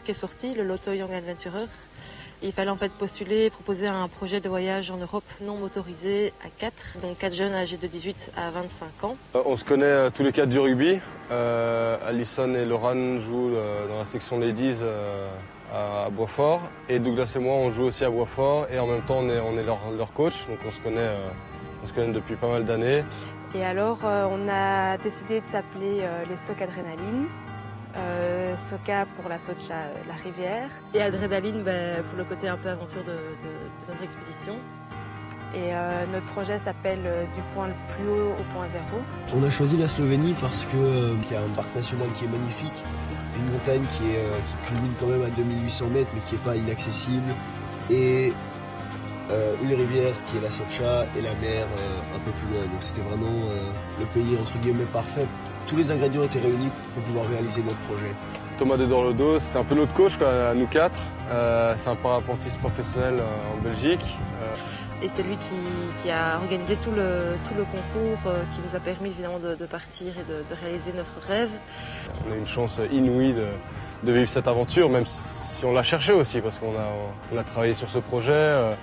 concours qui est sorti, le Lotto Young Adventurer. Il fallait en fait postuler et proposer un projet de voyage en Europe non motorisé à 4, donc 4 jeunes âgés de 18 à 25 ans. On se connaît tous les 4 du rugby. Alison et Laurent jouent dans la section Ladies à Boisfort. Et Douglas et moi, on joue aussi à Boisfort. Et en même temps, on est leur coach, donc on se connaît depuis pas mal d'années. Et alors, on a décidé de s'appeler les Soc Adrénaline. Soca pour la Socha, la rivière. Et Adrénaline pour le côté un peu aventure de notre expédition. Et notre projet s'appelle Du point le plus haut au point zéro. On a choisi la Slovénie parce qu'il y a un parc national qui est magnifique, une montagne qui culmine quand même à 2800 mètres mais qui n'est pas inaccessible, et une rivière qui est la Socha et la mer un peu plus loin. Donc c'était vraiment le pays entre guillemets parfait. Tous les ingrédients étaient réunis pour pouvoir réaliser notre projet. Thomas de Dorlodo, c'est un peu notre coach à nous 4. C'est un parapentiste professionnel en Belgique. Et c'est lui qui a organisé tout le concours, qui nous a permis évidemment de partir et de réaliser notre rêve. On a une chance inouïe de vivre cette aventure, même si on l'a cherché aussi, parce qu'on a travaillé sur ce projet,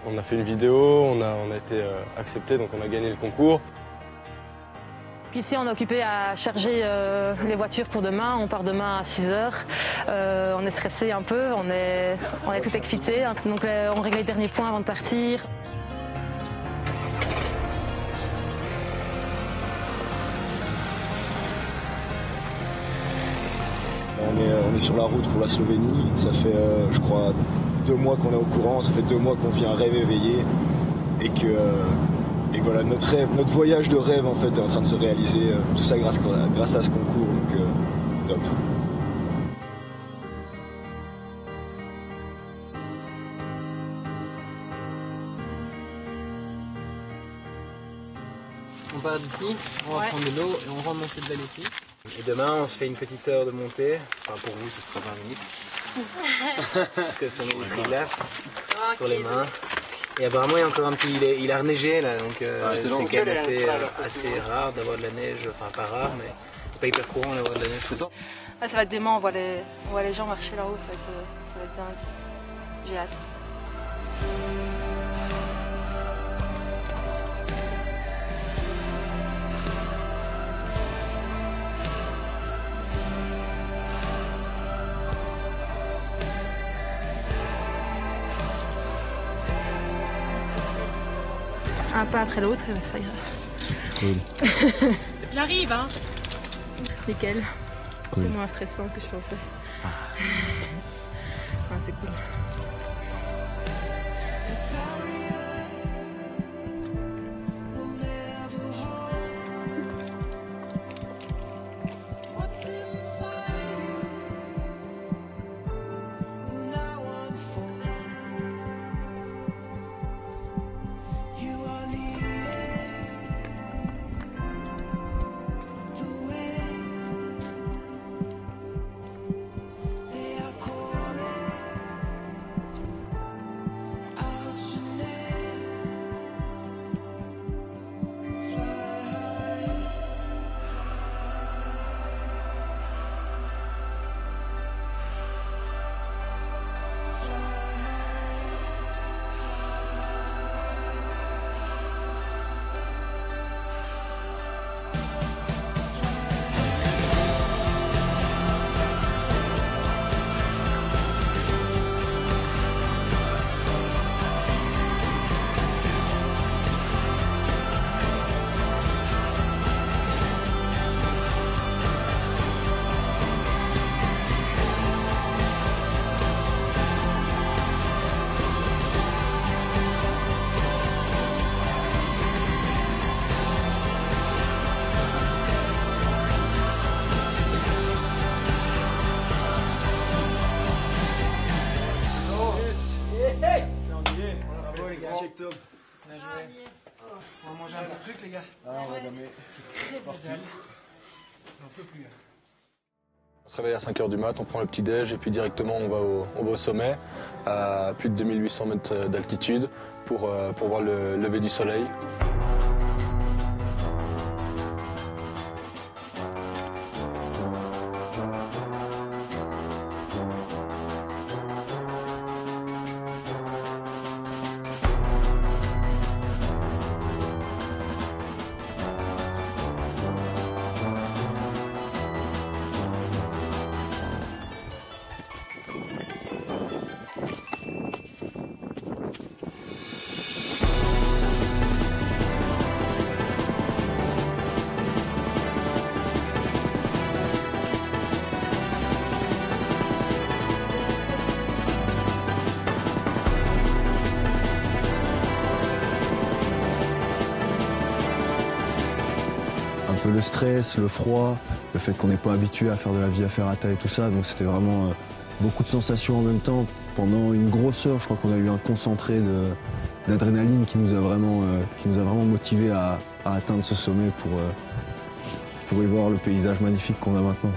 on a fait une vidéo, on a été accepté, donc on a gagné le concours. Ici, on est occupé à charger les voitures pour demain. On part demain à 6h. On est stressé un peu, on est tout excité. Donc on règle les derniers points avant de partir. On est sur la route pour la Slovénie. Ça fait, je crois, 2 mois qu'on est au courant. Ça fait 2 mois qu'on vient rêver éveillé. Et voilà, notre voyage de rêve en fait est en train de se réaliser, tout ça grâce à ce concours, donc top. On part d'ici, on va prendre de l'eau et on rentre dans cette vallée ici. Et demain on fait une petite heure de montée, enfin pour vous ce sera 20 minutes. Parce que ça met des triglaires sur les mains. Et apparemment il y a encore un petit, il a reneigé là, donc c'est quand même assez rare d'avoir de la neige, enfin pas rare mais pas hyper courant d'avoir de la neige. Ça va être dément, on voit les gens marcher là-haut, ça va être dingue. J'ai hâte. Un pas après l'autre, ça ira. Cool. J'arrive, hein. Nickel. Cool. C'est moins stressant que je pensais. Ouais, c'est cool. On va manger un petit truc les gars. Ah, on va jamais. J'en peux plus. On se réveille à 5h du mat, on prend le petit déj et puis directement on va au sommet, à plus de 2800 mètres d'altitude pour voir le lever du soleil. peu le stress, le froid, le fait qu'on n'est pas habitué à faire de la via ferrata et tout ça. Donc c'était vraiment beaucoup de sensations en même temps. Pendant une grosse heure, je crois qu'on a eu un concentré d'adrénaline qui nous a vraiment motivés à atteindre ce sommet pour y voir le paysage magnifique qu'on a maintenant.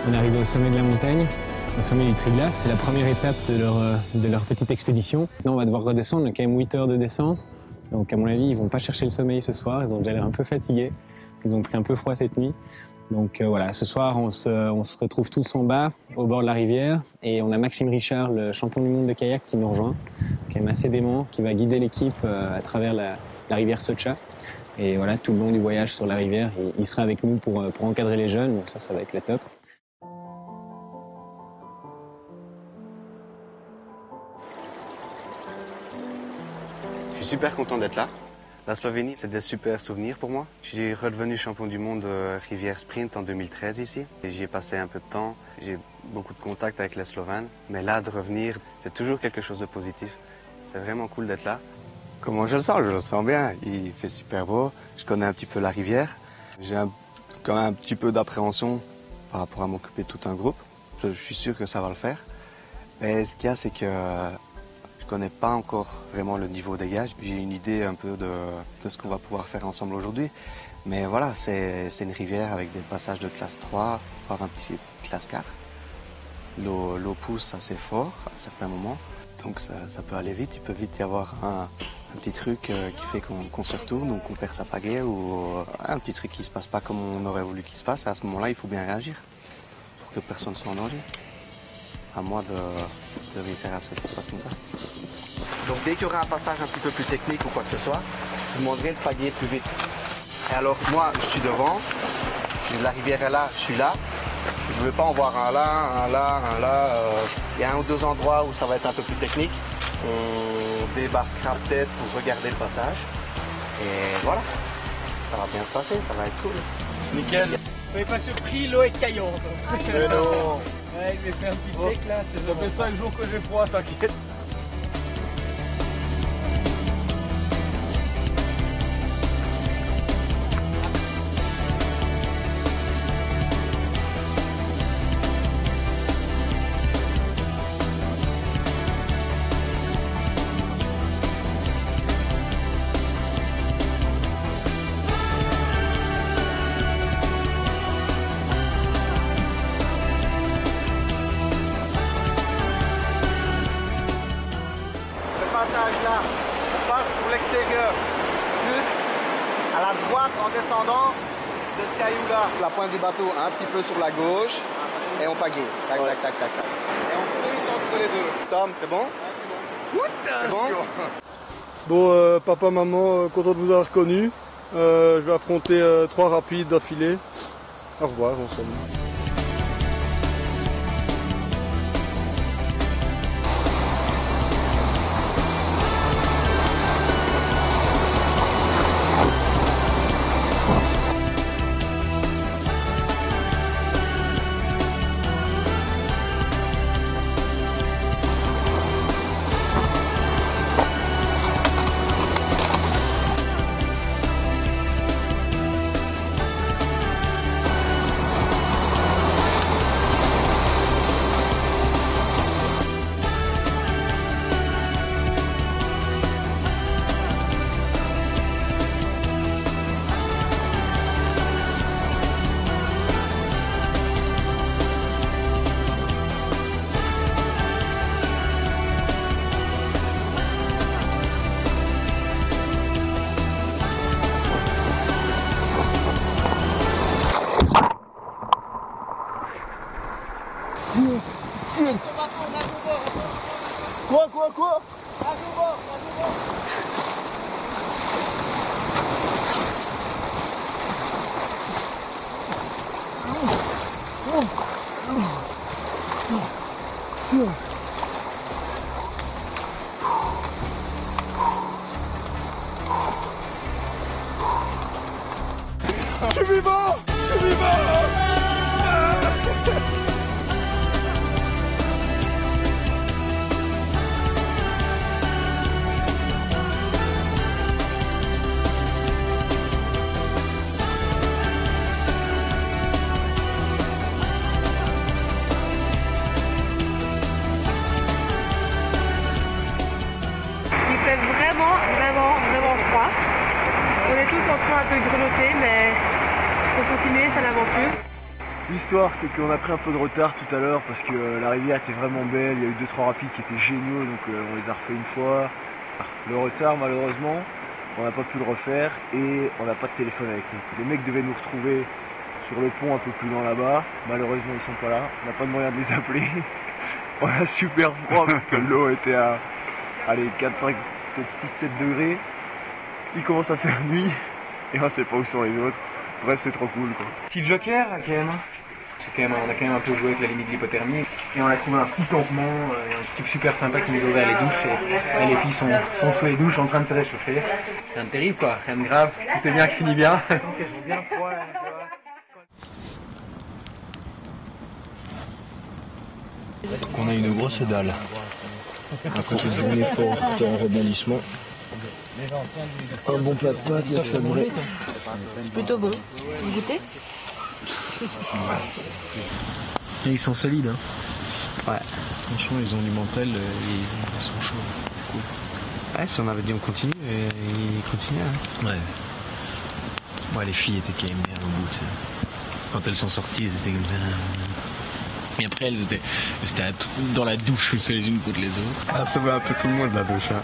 On est arrivé au sommet de la montagne, au sommet du Triglav. C'est la première étape de leur petite expédition. Maintenant, on va devoir redescendre. On a quand même 8 heures de descente. Donc, à mon avis, ils vont pas chercher le sommeil ce soir. Ils ont déjà l'air un peu fatigués. Ils ont pris un peu froid cette nuit. Donc voilà, ce soir, on se retrouve tous en bas, au bord de la rivière. Et on a Maxime Richard, le champion du monde de kayak, qui nous rejoint, qui est quand même assez dément, qui va guider l'équipe à travers la rivière Socha. Et voilà, tout le long du voyage sur la rivière, il sera avec nous pour encadrer les jeunes. Donc ça va être la top. Je suis super content d'être là. La Slovénie, c'est des super souvenirs pour moi. Je suis redevenu champion du monde rivière sprint en 2013 ici. J'y ai passé un peu de temps, j'ai beaucoup de contacts avec les Slovènes. Mais là, de revenir, c'est toujours quelque chose de positif. C'est vraiment cool d'être là. Comment je le sens? Je le sens bien. Il fait super beau. Je connais un petit peu la rivière. J'ai quand même un petit peu d'appréhension par rapport à m'occuper de tout un groupe. Je suis sûr que ça va le faire. Mais ce qu'il y a, c'est que je connais pas encore vraiment le niveau des gars. J'ai une idée un peu de ce qu'on va pouvoir faire ensemble aujourd'hui. Mais voilà, c'est une rivière avec des passages de classe 3, voire un petit classe 4. L'eau pousse assez fort à certains moments. Donc ça peut aller vite. Il peut vite y avoir un petit truc qui fait qu'on se retourne ou qu'on perd sa pagaie ou un petit truc qui se passe pas comme on aurait voulu qu'il se passe. À ce moment-là, il faut bien réagir pour que personne ne soit en danger. À moi de réussir à ce que ça se passe comme ça. Donc dès qu'il y aura un passage un petit peu plus technique ou quoi que ce soit, je vous demanderai de pagayer plus vite. Et alors moi, je suis devant, la rivière est là, je suis là. Je ne veux pas en voir un là, un là, un là. Il y a un ou deux endroits où ça va être un peu plus technique. On débarquera peut-être pour regarder le passage. Et voilà, ça va bien se passer, ça va être cool. Nickel. Soyez pas surpris, l'eau est caillante. Mais non. Ouais, j'ai fait un petit check là. Ça fait 5 jours que j'ai froid, t'inquiète. Là, on passe sur l'extérieur, juste à la droite en descendant de ce caillou-là. La pointe du bateau un petit peu sur la gauche et on pagaie. Tac, tac, tac, tac, tac. Et on fouille entre les deux. Tom, c'est bon? C'est bon? Bon, papa, maman, content de vous avoir reconnu. Je vais affronter 3 rapides d'affilée. Au revoir, on s'en va. Quoi? Je suis vivant! Je suis vivant! remonter, mais faut continuer, c'est l'aventure. L'histoire, c'est qu'on a pris un peu de retard tout à l'heure parce que la rivière était vraiment belle, il y a eu 2-3 rapides qui étaient géniaux, donc on les a refait une fois. Le retard, malheureusement, on n'a pas pu le refaire et on n'a pas de téléphone avec nous. Les mecs devaient nous retrouver sur le pont un peu plus loin là-bas, malheureusement ils sont pas là, on n'a pas de moyen de les appeler. On a super froid parce que l'eau était à 4, 5, peut-être 6, 7 degrés. Il commence à faire nuit et on sait pas où sont les autres. Bref, c'est trop cool quoi. Petit joker quand même. On a quand même un peu joué avec la limite de l'hypothermie. Et on a trouvé un petit campement, un type super sympa qui nous a ouvert les douches. Et les filles sont sous les douches en train de se réchauffer. Rien de terrible quoi, rien de grave. Tout est bien qui finit bien. J'ai bien froid là, tu vois. On a une grosse dalle. Après cette journée forte en rebondissement. Un bon plat de pâtes, il y a sabouré. C'est plutôt bon. Vous goûtez? Et ils sont solides hein. Ouais. Franchement ils ont du mental, ils sont chauds. Cool. Ouais, si on avait dit on continue, ils continuaient. Hein. Ouais. Ouais, les filles étaient quand même bien au bout. Ça. Quand elles sont sorties, elles étaient comme ça. Et après, elles étaient dans la douche, les unes contre les autres. Ah, ça va un peu tout le monde la douche. Hein.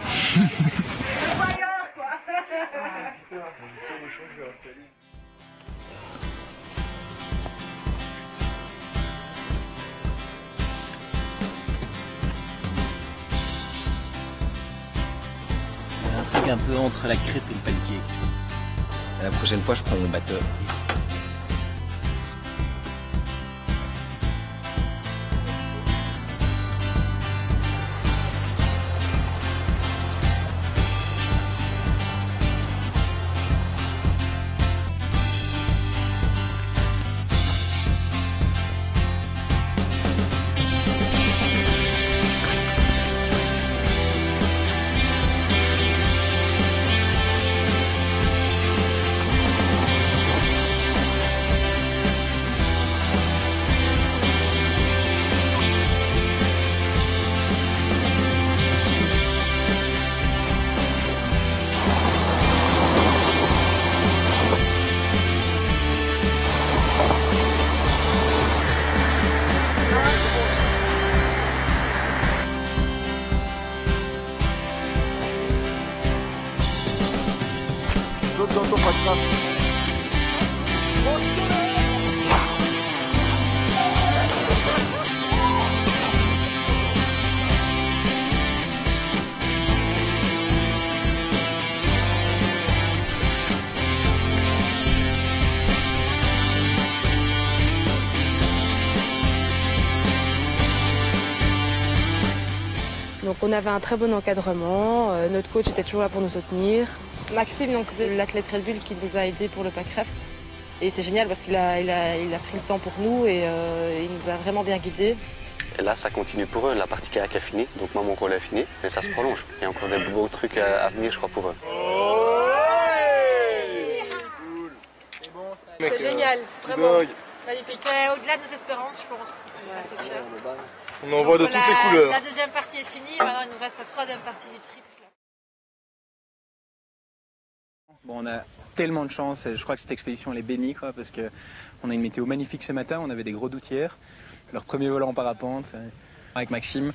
C'est un truc un peu entre la crêpe et le pancake. La prochaine fois, je prends mon batteur. Saute dans ton patin. Donc on avait un très bon encadrement, notre coach était toujours là pour nous soutenir. Maxime, donc c'est l'athlète Red Bull qui nous a aidés pour le Packraft. Et c'est génial parce qu'il a pris le temps pour nous et il nous a vraiment bien guidés. Et là, ça continue pour eux. La partie kayak est finie, donc moi, mon rôle est fini. Mais ça se prolonge. Il y a encore des beaux trucs à venir, je crois, pour eux. C'est génial, vraiment. Magnifique. Au-delà de nos espérances, je pense. On en voit de toutes les couleurs. La deuxième partie est finie, maintenant il nous reste la troisième partie du triple. Bon, on a tellement de chance et je crois que cette expédition elle est bénie quoi, parce qu'on a une météo magnifique ce matin, on avait des gros doutières, leur premier vol en parapente avec Maxime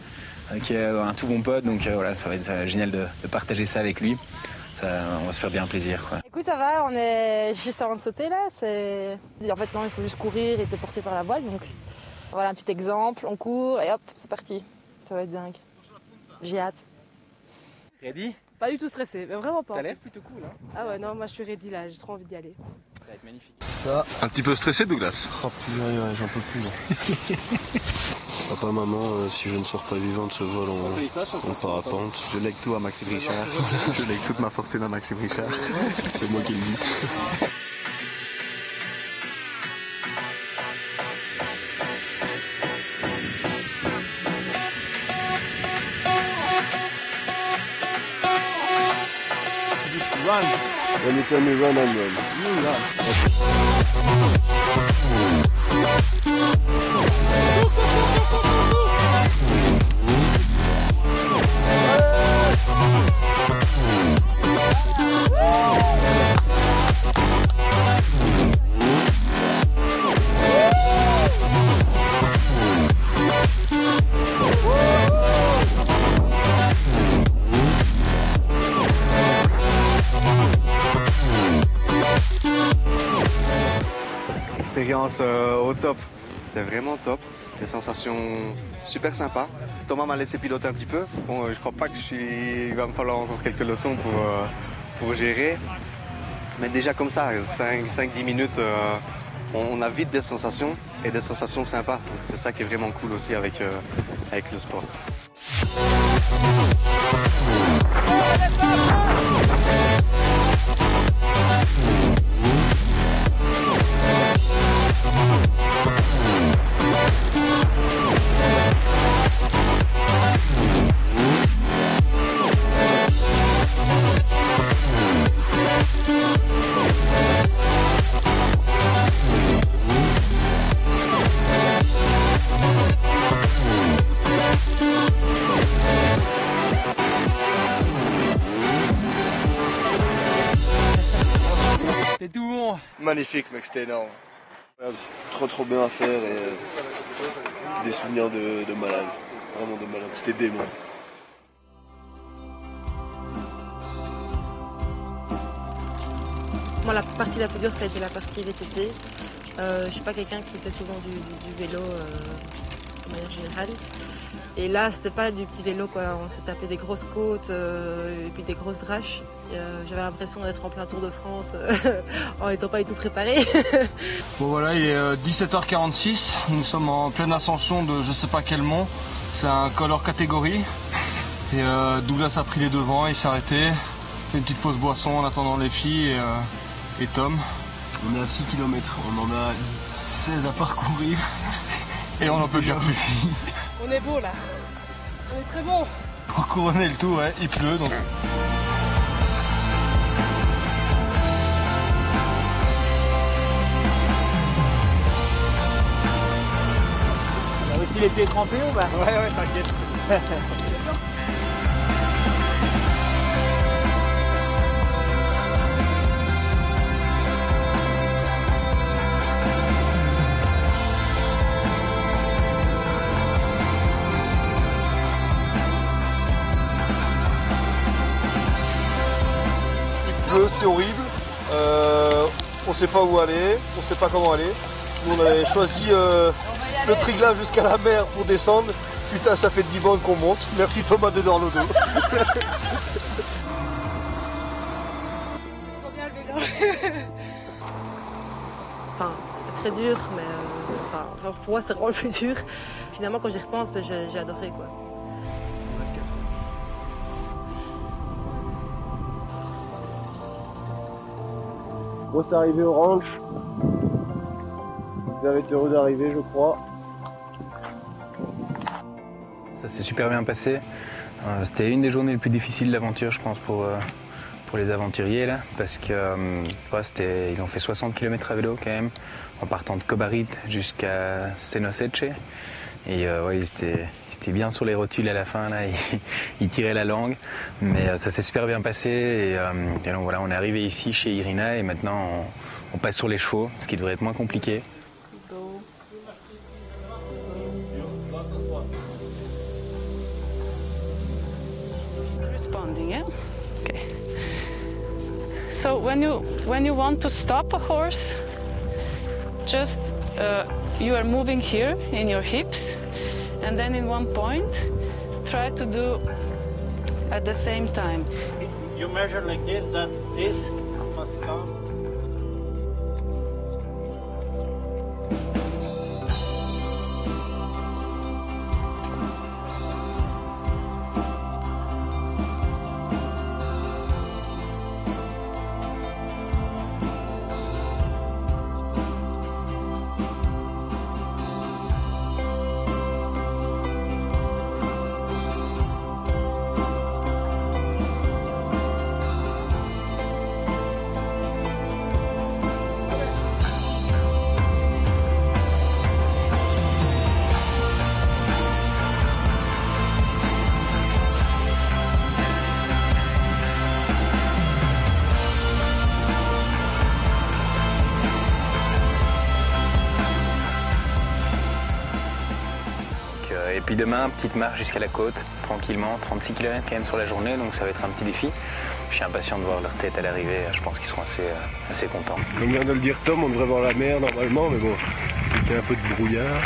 qui est un tout bon pote, donc voilà, ça va être génial de partager ça avec lui. On va se faire bien plaisir quoi. Écoute, ça va, on est juste avant de sauter là. En fait non, il faut juste courir et te porter par la voile. Donc voilà un petit exemple, on court et hop, c'est parti. Ça va être dingue. J'ai hâte. Ready? Pas du tout stressé, mais vraiment pas. T'as l'air plutôt cool hein. Ah ouais, non, moi je suis ready là, j'ai trop envie d'y aller. Ça va être magnifique. Ça. Un petit peu stressé, Douglas? Oh purée, ouais, j'en peux plus là. Papa, maman, si je ne sors pas vivant de ce vol en parapente, Je lègue tout à Maxime Richard. Je lègue toute ma fortune à Maxime Richard. c'est moi qui le dis. Run! When you tell me run, I'm run. You run. expérience au top. C'était vraiment top. Des sensations super sympas. Thomas m'a laissé piloter un petit peu. Bon, je crois pas que il va me falloir encore quelques leçons pour gérer. Mais déjà comme ça, 5-10 minutes, on a vite des sensations et des sensations sympas. Donc c'est ça qui est vraiment cool aussi avec le sport. C'est tout bon. Magnifique mec, c'était énorme. Trop bien à faire et des souvenirs de malade. Vraiment de malade, c'était dément. Moi, la partie la plus dure, ça a été la partie VTT. Je suis pas quelqu'un qui fait souvent du vélo de manière générale. Et là, c'était pas du petit vélo, quoi. On s'est tapé des grosses côtes et puis des grosses draches. J'avais l'impression d'être en plein Tour de France en n'étant pas du tout préparé. Bon voilà, il est 17h46. Nous sommes en pleine ascension de je sais pas quel mont. C'est un col hors catégorie. Et Douglas a pris les devants, il s'est arrêté. Fait une petite pause boisson en attendant les filles et Tom. On est à 6 km, on en a 16 à parcourir. Et on en peut dire plus. On est beau là. On est très bon. Pour couronner le tout, ouais, il pleut donc. T'as aussi les pieds trempés ou pas? Ouais, t'inquiète. C'est horrible, on sait pas où aller, on sait pas comment aller. Nous on avait choisi le Triglav jusqu'à la mer pour descendre. Putain, ça fait 10 bornes qu'on monte. Merci Thomas de dans le dos. Trop bien le vélo. Enfin, c'était très dur, mais pour moi, c'était vraiment le plus dur. Finalement, quand j'y repense, j'ai adoré, quoi. Bon, c'est arrivé au ranch. Vous avez été heureux d'arriver, je crois. Ça s'est super bien passé. C'était une des journées les plus difficiles de l'aventure, je pense, pour les aventuriers, là, parce que ils ont fait 60 km à vélo quand même, en partant de Kobarid jusqu'à Senoseche. Et ouais, ils étaient bien sur les rotules à la fin, là, ils tiraient la langue, mais ça s'est super bien passé. Et donc voilà, on est arrivé ici chez Irina et maintenant on passe sur les chevaux, ce qui devrait être moins compliqué. Responding, yeah? Okay. So when you want to stop a horse, just you are moving here in your hips, and then in one point, try to do at the same time. You measure like this, that this must come. puis demain, petite marche jusqu'à la côte, tranquillement, 36 km quand même sur la journée, donc ça va être un petit défi. Je suis impatient de voir leur tête à l'arrivée, je pense qu'ils seront assez contents. Comme vient de le dire Tom, on devrait voir la mer normalement, mais bon, il y a un peu de brouillard.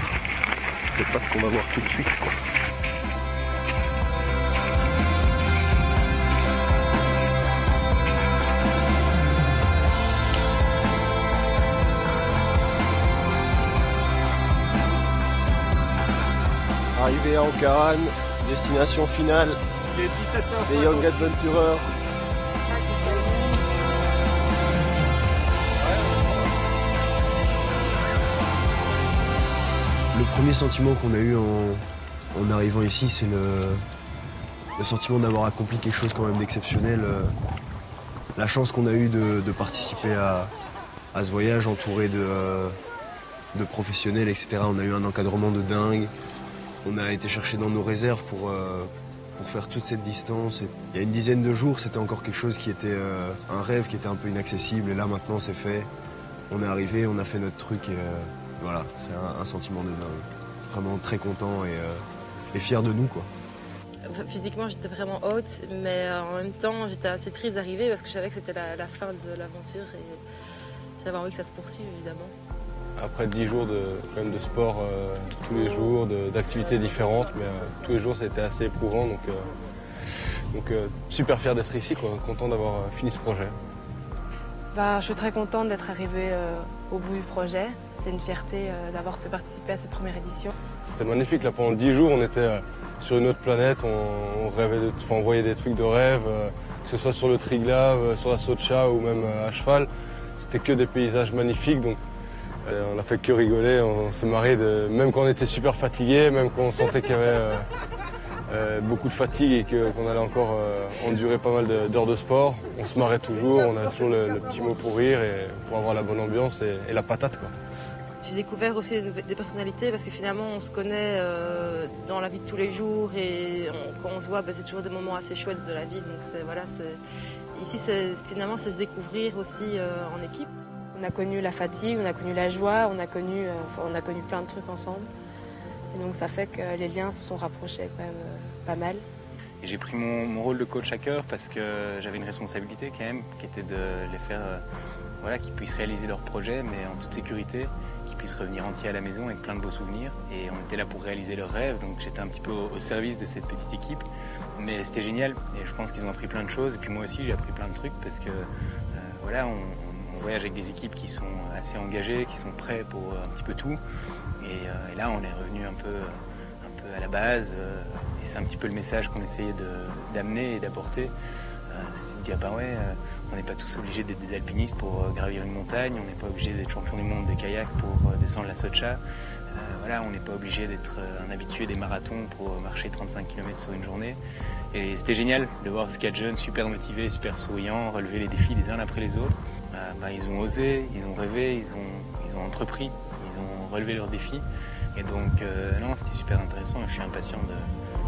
C'est pas ce qu'on va voir tout de suite, quoi. Arrivé à Ankaran, destination finale des Young Adventurers. Le premier sentiment qu'on a eu en arrivant ici, c'est le sentiment d'avoir accompli quelque chose quand même d'exceptionnel. La chance qu'on a eue de participer à ce voyage entouré de professionnels, etc. On a eu un encadrement de dingue. On a été chercher dans nos réserves pour faire toute cette distance. Et il y a une dizaine de jours, c'était encore quelque chose qui était un rêve, qui était un peu inaccessible. Et là, maintenant, c'est fait. On est arrivé, on a fait notre truc. Et voilà, c'est un sentiment de dingue. Vraiment très content et fier de nous, quoi. Physiquement, j'étais vraiment haute, mais en même temps, j'étais assez triste d'arriver parce que je savais que c'était la fin de l'aventure et j'avais envie que ça se poursuive, évidemment. Après 10 jours quand même de sport tous les jours, d'activités différentes, mais tous les jours ça a été assez éprouvant, donc super fier d'être ici, quoi, content d'avoir fini ce projet. Je suis très contente d'être arrivée au bout du projet. C'est une fierté d'avoir pu participer à cette première édition. C'était magnifique, là pendant 10 jours on était sur une autre planète, on rêvait on voyait des trucs de rêve, que ce soit sur le Triglav, sur la Socha ou même à cheval. C'était que des paysages magnifiques, donc on a fait que rigoler, on s'est marré, même quand on était super fatigué, même quand on sentait qu'il y avait beaucoup de fatigue et qu'on allait encore endurer pas mal d'heures de sport. On se marrait toujours, on a toujours le petit mot pour rire et pour avoir la bonne ambiance et la patate, quoi. J'ai découvert aussi des personnalités parce que finalement on se connaît dans la vie de tous les jours et quand on se voit, c'est toujours des moments assez chouettes de la vie. Donc voilà, ici finalement c'est se découvrir aussi en équipe. On a connu la fatigue, on a connu la joie, on a connu plein de trucs ensemble. Et donc ça fait que les liens se sont rapprochés quand même pas mal. Et j'ai pris mon rôle de coach à cœur parce que j'avais une responsabilité quand même, qui était de les faire, qu'ils puissent réaliser leurs projets, mais en toute sécurité, qu'ils puissent revenir entiers à la maison avec plein de beaux souvenirs. Et on était là pour réaliser leurs rêves, donc j'étais un petit peu au service de cette petite équipe. Mais c'était génial et je pense qu'ils ont appris plein de choses. Et puis moi aussi j'ai appris plein de trucs parce que on voyage avec des équipes qui sont assez engagées, qui sont prêts pour un petit peu tout. Et là, on est revenu un peu à la base. Et c'est un petit peu le message qu'on essayait d'amener et d'apporter. C'est de dire, on n'est pas tous obligés d'être des alpinistes pour gravir une montagne. On n'est pas obligé d'être champion du monde de kayak pour descendre la Socha. On n'est pas obligé d'être un habitué des marathons pour marcher 35 km sur une journée. Et c'était génial de voir ces 4 jeunes super motivés, super souriants, relever les défis les uns après les autres. Ils ont osé, ils ont rêvé, ils ont entrepris, ils ont relevé leurs défis. Et donc, c'était super intéressant et je suis impatient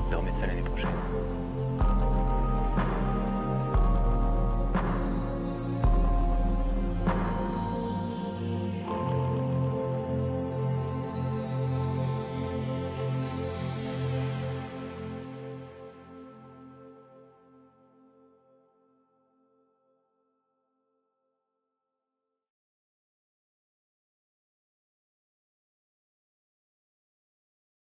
de remettre ça l'année prochaine.